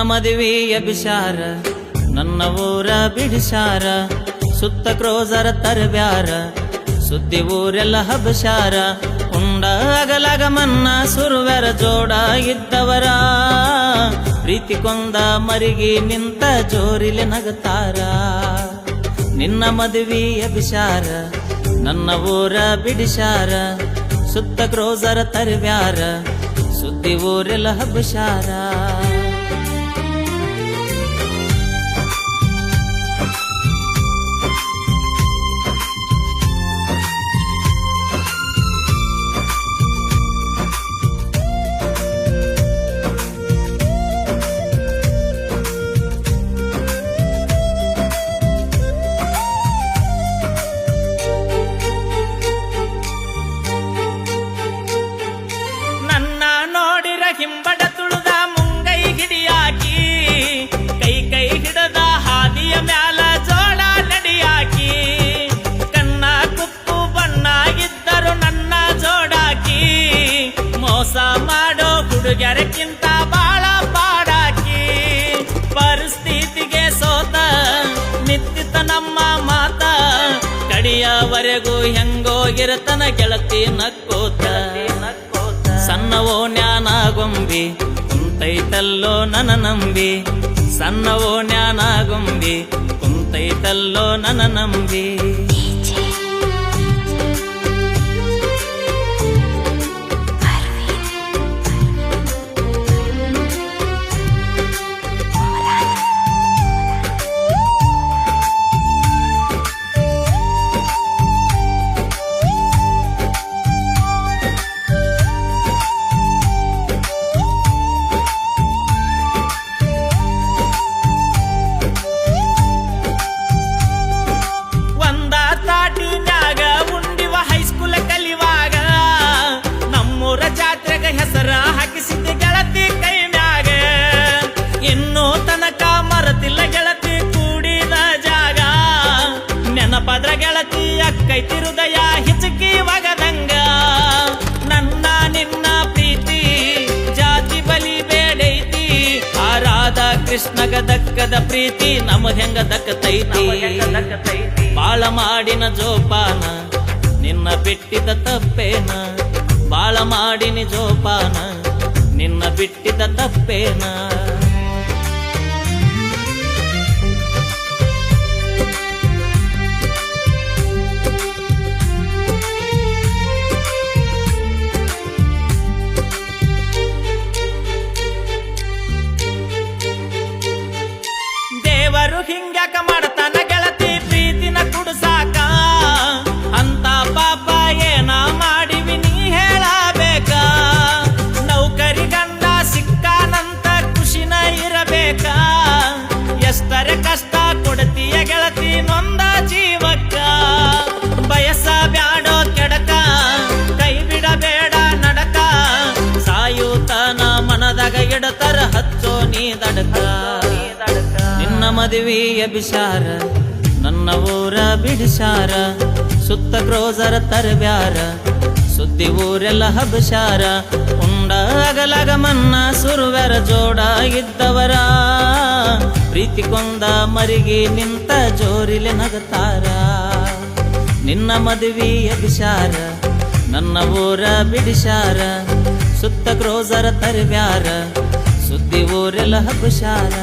ಮದುವೆ ಅಭಿಷಾರ ನನ್ನ ಊರ ಬಿಡಿಸಾರ ಸುತ್ತ ಕ್ರೋಜರ ತರಬ್ಯಾರ ಸುದ್ದಿ ಊರೆಲ್ಲ ಹಬ್ಬಸಾರ ಉಂಡ ಅಗಲಗ ಮನ್ನ ಸುರುವೆರ ಜೋಡ ಇದ್ದವರ ಪ್ರೀತಿ ಕೊಂದ ಮರಿಗಿ ನಿಂತ ಜೋರಿಲೆ ನಗತಾರ ನಿನ್ನ ಮದುವೆ ಅಭಿಷಾರ ನನ್ನ ಊರ ಬಿಡಿಸಾರ ಸುತ್ತ ಕ್ರೋಜರ ತರಬ್ಯಾರ ಸುದ್ದಿ ಊರೆಲ್ಲ ಹಬ್ಬಸಾರ ಹಿಂಬಡ ತುಳಿದ ಮುಂಗೈ ಹಿಡಿಯಾಕಿ ಕೈ ಕೈ ಹಿಡದ ಹಾದಿಯ ಮ್ಯಾಲ ಜೋಳ ನಡಿಯಾಕಿ ಕಣ್ಣ ಕುಪ್ಪು ಬಣ್ಣಾಗಿದ್ದರು ನನ್ನ ಜೋಡಾಕಿ ಮೋಸ ಮಾಡೋ ಹುಡುಗರಕ್ಕಿಂತ ಬಾಳ ಪಾಡಾಕಿ ಪರಿಸ್ಥಿತಿಗೆ ಸೋತ ನಿಂತಿತ ನಮ್ಮ ಮಾತ ಕಡಿಯವರೆಗೂ ಹೆಂಗೋಗಿರತನ ಗೆಳತಿ ನಕ್ಕೋತ ಸಣ್ಣವೋ ಜ್ಞಾನಗೊಂಬಿ ಕುಂತೈತಲ್ಲೋ ನನ್ನ ನಂಬಿ ಸಣ್ಣವೋ ಜ್ಞಾನಗೊಂಬಿ ಕುಂತೈತಲ್ಲೋ ನನ್ನ ನಂಬಿ ಹೆಸರ ಹಾಕಿಸಿದ್ದ ಗೆಳತಿ ಕೈ ಮ್ಯಾಗ ಇನ್ನೂ ತನಕ ಮರತಿಲ್ಲ ಗೆಳತಿ ಕೂಡಿದ ಜಾಗ ನೆನಪದ್ರ ಗೆಳತಿ ಅಕ್ಕೈತಿ ಹೃದಯ ಹಿಚಕಿ ಒಗದಂಗ ನನ್ನ ನಿನ್ನ ಪ್ರೀತಿ ಜಾತಿ ಬಲಿ ಬೇಡೈತಿ ಆ ರಾಧಾ ಕೃಷ್ಣಗ ದಕ್ಕದ ಪ್ರೀತಿ ನಮದ ಹೆಂಗ ದಕ್ಕತೈತಿ ಬಾಳ ಮಾಡಿನ ಜೋಪಾನ ನಿನ್ನ ಬಿಟ್ಟಿದ ತಪ್ಪೇನ ಬಾಳ ಮಾಡಿನಿ ಜೋಪಾನ ನಿನ್ನ ಬಿಟ್ಟಿದ ತಪ್ಪೇನ ದೇವರು ಹಿಂಗ್ಯಾಕ ಮಾಡ್ತಾನ ಗೆಳತಿ ಪ್ರೀತಿನ ಕುಡ್ಸಾಕ ಅಂತ ಪಾಪ ಏನ ಮಾಡಿವಿ ನೀ ಹೇಳಬೇಕ ನೌಕರಿ ಗಂಡ ಸಿಕ್ಕಾನಂತ ಖುಷಿನ ಇರಬೇಕ ಎಷ್ಟರೆ ಕಷ್ಟ ಕೊಡ್ತೀಯ ಗೆಳತಿ ನೊಂದ ಜೀವಕ್ಕ ಬಯಸ ಬ್ಯಾಡೋ ಕೆಡಕ ಕೈ ಬಿಡಬೇಡ ನಡಕ ಸಾಯುತನ ಮನದಾಗ ಎಡತರ ಹಚ್ಚೋ ನೀ ದಡಕ ನಿನ್ನ ಮದುವೆ ಅಭಿಷಾರ ನನ್ನ ಊರ ಬಿಡಿಸಾರ ಸುತ್ತ ಕ್ರೋಜರ ತರಬ್ಯಾರ ಸುದ್ದಿ ಊರೆಲ್ಲ ಹಬ್ಬಸಾರ ಉಂಡ ಅಗಲಗ ಮನ್ನ ಸುರುವೆರ ಜೋಡ ಇದ್ದವರ ಪ್ರೀತಿ ಕೊಂದ ಮರಿಗಿ ನಿಂತ ಜೋರಿಲೆ ನಗತಾರ ನಿನ್ನ ಮದುವೆ ಅಭಿಷಾರ ನನ್ನ ಊರ ಬಿಡಿಸಾರ ಸುತ್ತ ಕ್ರೋಜರ ತರಬ್ಯಾರ ಸುದ್ದಿ ಊರೆಲ್ಲ ಹಬ್ಬಸಾರ